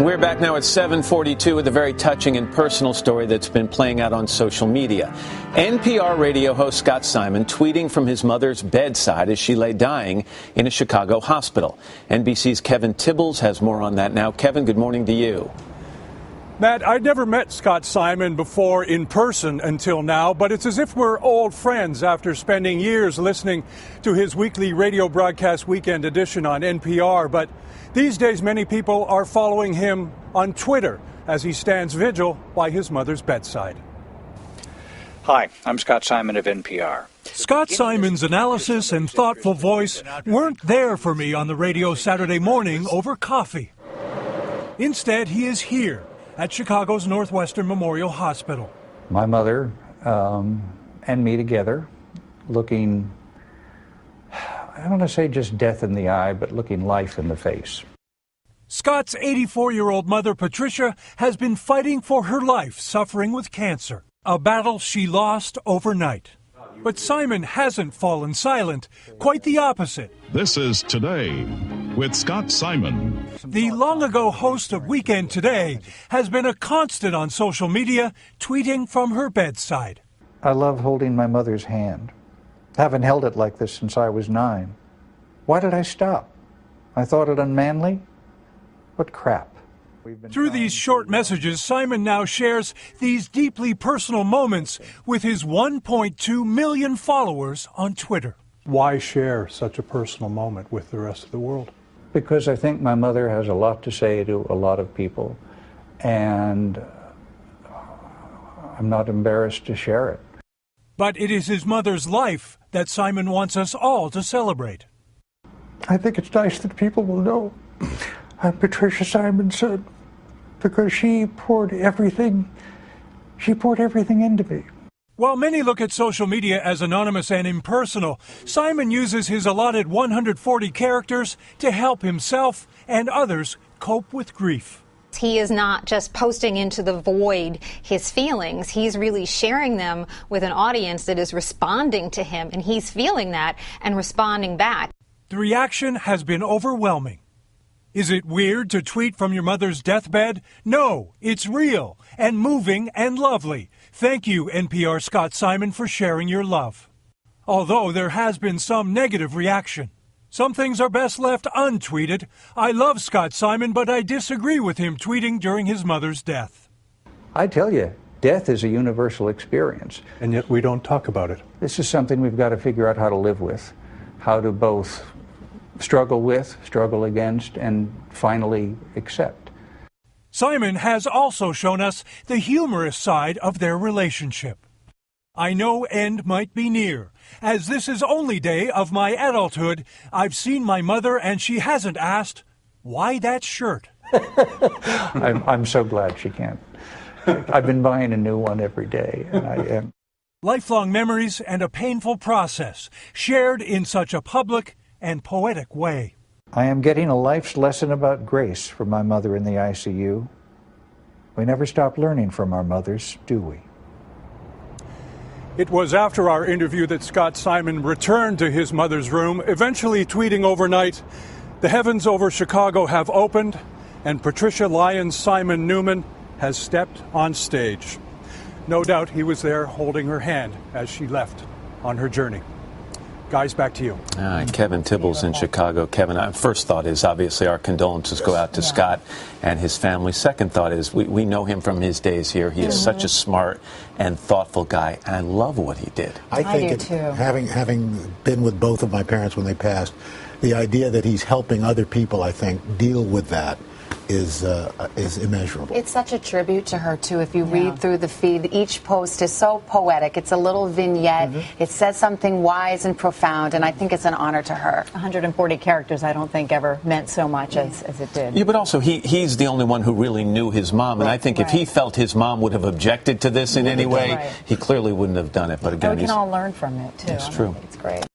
We're back now at 7:42 with a very touching and personal story that's been playing out on social media. NPR radio host Scott Simon tweeting from his mother's bedside as she lay dying in a Chicago hospital. NBC's Kevin Tibbles has more on that now. Kevin, good morning to you. Matt, I'd never met Scott Simon before in person until now, but it's as if we're old friends after spending years listening to his weekly radio broadcast Weekend Edition on NPR. But these days, many people are following him on Twitter as he stands vigil by his mother's bedside. Hi, I'm Scott Simon of NPR. Scott Simon's analysis and thoughtful voice weren't there for me on the radio Saturday morning over coffee. Instead, he is here at Chicago's Northwestern Memorial Hospital. My mother and me together, looking, I don't want to say just death in the eye, but looking life in the face. Scott's 84-year-old mother, Patricia, has been fighting for her life, suffering with cancer, a battle she lost overnight. But Simon hasn't fallen silent, quite the opposite. This is Today with Scott Simon. The long-ago host of Weekend Today has been a constant on social media, tweeting from her bedside. I love holding my mother's hand. Haven't held it like this since I was 9. Why did I stop? I thought it unmanly? What crap. Through these short messages, Simon now shares these deeply personal moments with his 1.2 million followers on Twitter. Why share such a personal moment with the rest of the world? Because I think my mother has a lot to say to a lot of people, and I'm not embarrassed to share it. But it is his mother's life that Simon wants us all to celebrate. I think it's nice that people will know I'm Patricia Simon's son, because she poured everything into me. While many look at social media as anonymous and impersonal, Simon uses his allotted 140 characters to help himself and others cope with grief. He is not just posting into the void his feelings. He's really sharing them with an audience that is responding to him, and he's feeling that and responding back. The reaction has been overwhelming. Is it weird to tweet from your mother's deathbed? No, it's real and moving and lovely. Thank you, NPR Scott Simon, for sharing your love. Although there has been some negative reaction. Some things are best left untweeted. I love Scott Simon, but I disagree with him tweeting during his mother's death. I tell you, death is a universal experience. And yet we don't talk about it. This is something we've got to figure out how to live with, how to both struggle with, struggle against, and finally accept. Simon has also shown us the humorous side of their relationship. I know end might be near. As this is only day of my adulthood, I've seen my mother and she hasn't asked, why that shirt? I'm so glad she can't. I've been buying a new one every day, and I am. Lifelong memories and a painful process, shared in such a public and poetic way. I am getting a life's lesson about grace from my mother in the ICU. We never stop learning from our mothers, do we? It was after our interview that Scott Simon returned to his mother's room, eventually tweeting overnight, "The heavens over Chicago have opened, and Patricia Lyons Simon Newman has stepped on stage." No doubt he was there holding her hand as she left on her journey. Guys, back to you. Kevin Tibbles in Chicago. Kevin, first thought is obviously our condolences go out to Scott and his family. Second thought is we know him from his days here. He is such a smart and thoughtful guy, and I love what he did. I think having been with both of my parents when they passed, the idea that he's helping other people, I think, deal with that is immeasurable. It's such a tribute to her, too. If you read through the feed, each post is so poetic. It's a little vignette. It says something wise and profound, and I think it's an honor to her. 140 characters I don't think ever meant so much as it did. Yeah, but also he's the only one who really knew his mom, and I think if he felt his mom would have objected to this in any way, he clearly wouldn't have done it. But again, we can all learn from it, too. It's true. It's great.